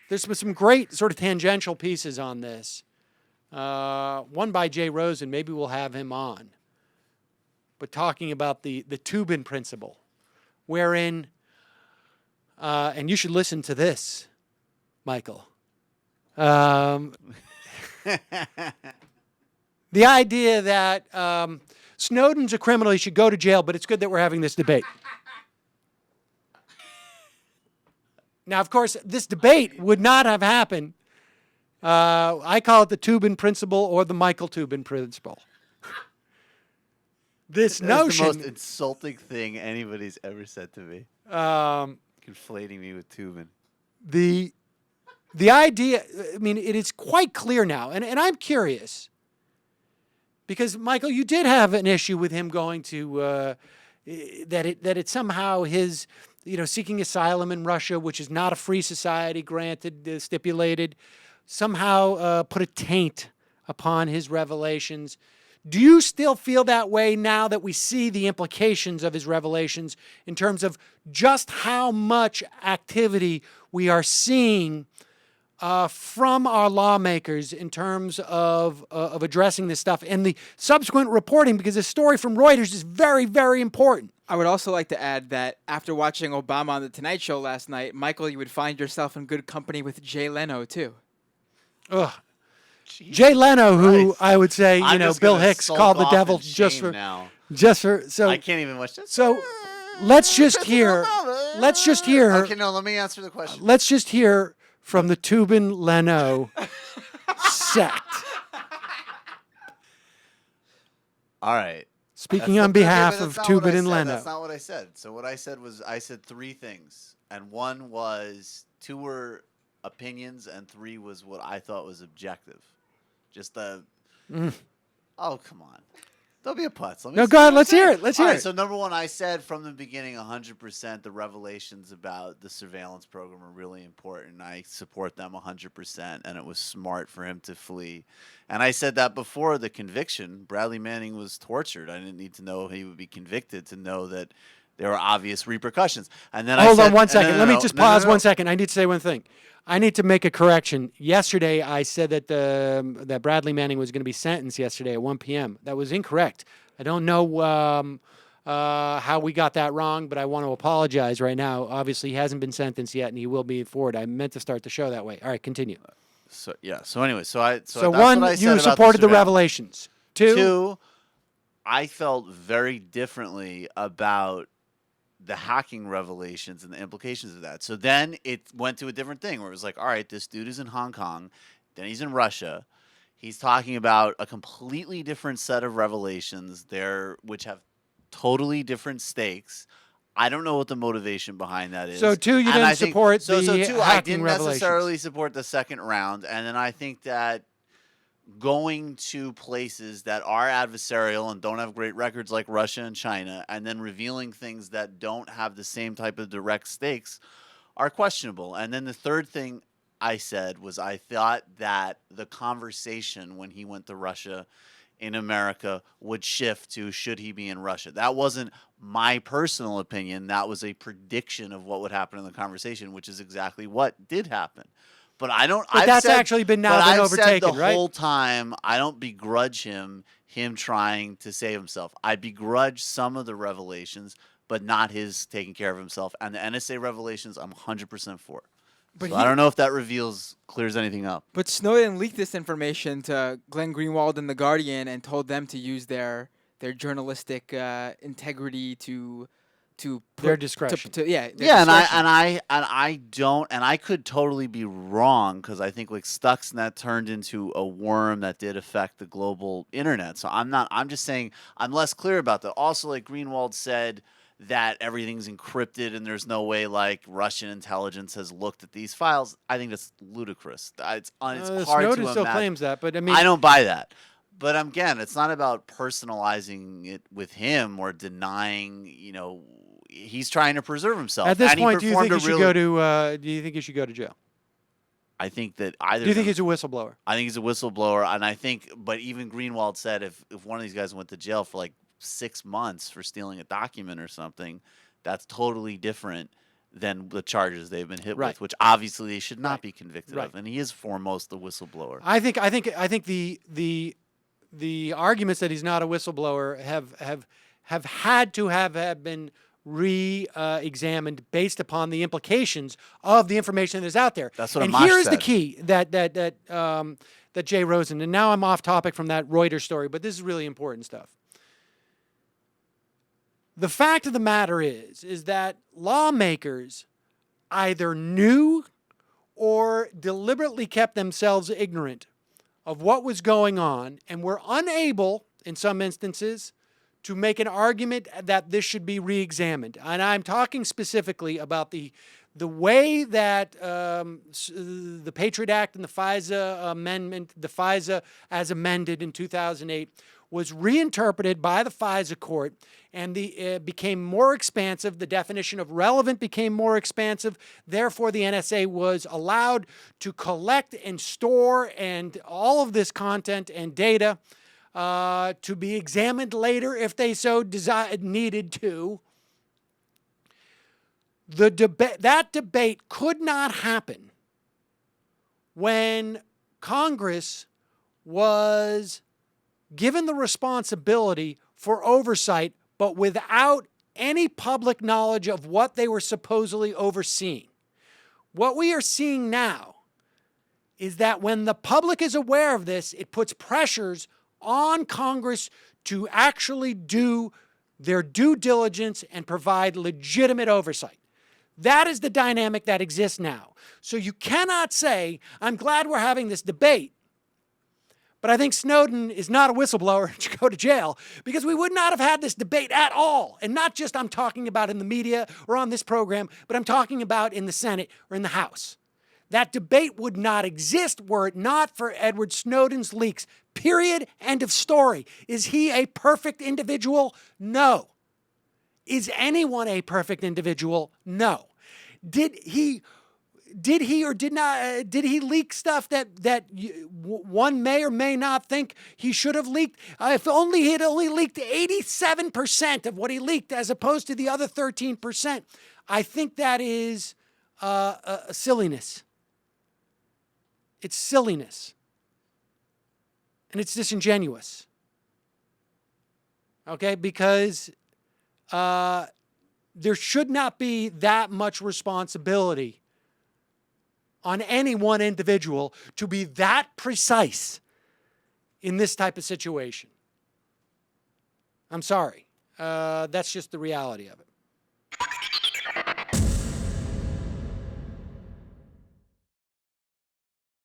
there's been some great sort of tangential pieces on this. One by Jay Rosen, maybe we'll have him on. But talking about the Tubin principle, wherein, and you should listen to this, Michael. The idea that Snowden's a criminal, he should go to jail, but it's good that we're having this debate. Now, of course, this debate would not have happened. I call it the Tubin principle or the Michael Tubin principle. This notion. That's the most insulting thing anybody's ever said to me. Conflating me with Tubin. The idea, I mean, it is quite clear now, and I'm curious, because, Michael, you did have an issue with him going to, that it somehow his, seeking asylum in Russia, which is not a free society, granted, stipulated, somehow put a taint upon his revelations. Do you still feel that way now that we see the implications of his revelations in terms of just how much activity we are seeing from our lawmakers in terms of addressing this stuff and the subsequent reporting, because the story from Reuters is very, very important. I would also like to add that after watching Obama on The Tonight Show last night, Michael, you would find yourself in good company with Jay Leno, too. Ugh. Jay Leno, who I would say, Bill Hicks called the devil just for. So I can't even watch this. So let's just hear. Okay, no, let me answer the question. Let's just hear from the Tubin Leno sect. All right. Speaking on behalf of Tubin and Leno. That's not what I said. So what I said was I said three things, and one was two were opinions, and three was what I thought was objective. Just the. Oh, come on. Don't be a putz. No, go ahead. Let's hear it. Let's hear it. So number one, I said from the beginning 100% the revelations about the surveillance program are really important. I support them 100%, and it was smart for him to flee. And I said that before the conviction. Bradley Manning was tortured. I didn't need to know he would be convicted to know that there were obvious repercussions. And then Hold on 1 second. Let me just pause 1 second. I need to say one thing. I need to make a correction. Yesterday, I said that that Bradley Manning was going to be sentenced yesterday at 1 p.m. That was incorrect. I don't know how we got that wrong, but I want to apologize right now. Obviously, he hasn't been sentenced yet, and he will be forward. I meant to start the show that way. All right, continue. So yeah. So anyway, so that's one, what I said you about supported the revelations. Two, I felt very differently about the hacking revelations and the implications of that. So then it went to a different thing where it was like, all right, this dude is in Hong Kong, then he's in Russia. He's talking about a completely different set of revelations there, which have totally different stakes. I don't know what the motivation behind that is. So two, you didn't support the two, hacking I didn't revelations. necessarily support the second round. And then I think that going to places that are adversarial and don't have great records like Russia and China, and then revealing things that don't have the same type of direct stakes are questionable. And then the third thing I said was I thought that the conversation when he went to Russia in America would shift to should he be in Russia. That wasn't my personal opinion. That was a prediction of what would happen in the conversation, which is exactly what did happen. But I don't. But that's actually been overtaken, said the right? whole time, I don't begrudge him trying to save himself. I begrudge some of the revelations, but not his taking care of himself. And the NSA revelations, I'm 100% for. But I don't know if that clears anything up. But Snowden leaked this information to Glenn Greenwald and The Guardian and told them to use their journalistic integrity to their discretion. And I could totally be wrong because I think like Stuxnet turned into a worm that did affect the global internet. So I'm just saying I'm less clear about that. Also, like Greenwald said that everything's encrypted and there's no way like Russian intelligence has looked at these files. I think that's ludicrous. It's hard to imagine. Snowden still claims that, but I mean, I don't buy that. But again, it's not about personalizing it with him or denying, he's trying to preserve himself. At this point, do you think he should go to? Do you think he should go to jail? I think that either. Do you think he's a whistleblower? I think he's a whistleblower, and I think. But even Greenwald said if one of these guys went to jail for like 6 months for stealing a document or something, that's totally different than the charges they've been hit Right. with, which obviously they should not Right. be convicted Right. of. And he is foremost the whistleblower. I think the arguments that he's not a whistleblower have had to have been re-examined based upon the implications of the information that is out there. That's what and Amash here's the said. key that Jay Rosen, and now I'm off topic from that Reuters story, but this is really important stuff. The fact of the matter is that lawmakers either knew or deliberately kept themselves ignorant of what was going on and were unable, in some instances, to make an argument that this should be re-examined. And I'm talking specifically about the way that the Patriot Act and the FISA amendment, the FISA as amended in 2008, was reinterpreted by the FISA court, and became more expansive. The definition of relevant became more expansive. Therefore, the NSA was allowed to collect and store and all of this content and data to be examined later if they so needed to. That debate could not happen when Congress was given the responsibility for oversight, but without any public knowledge of what they were supposedly overseeing. What we are seeing now is that when the public is aware of this, it puts pressures on Congress to actually do their due diligence and provide legitimate oversight. That is the dynamic that exists now. So you cannot say, I'm glad we're having this debate, but I think Snowden is not a whistleblower and should go to jail, because we would not have had this debate at all. And not just I'm talking about in the media or on this program, but I'm talking about in the Senate or in the House. That debate would not exist were it not for Edward Snowden's leaks. Period. End of story. Is he a perfect individual? No. Is anyone a perfect individual? No. Did he leak stuff that one may or may not think he should have leaked? If only he had only leaked 87% of what he leaked as opposed to the other 13%. I think that is a silliness. It's silliness. And it's disingenuous. Okay? Because there should not be that much responsibility on any one individual to be that precise in this type of situation. I'm sorry. That's just the reality of it.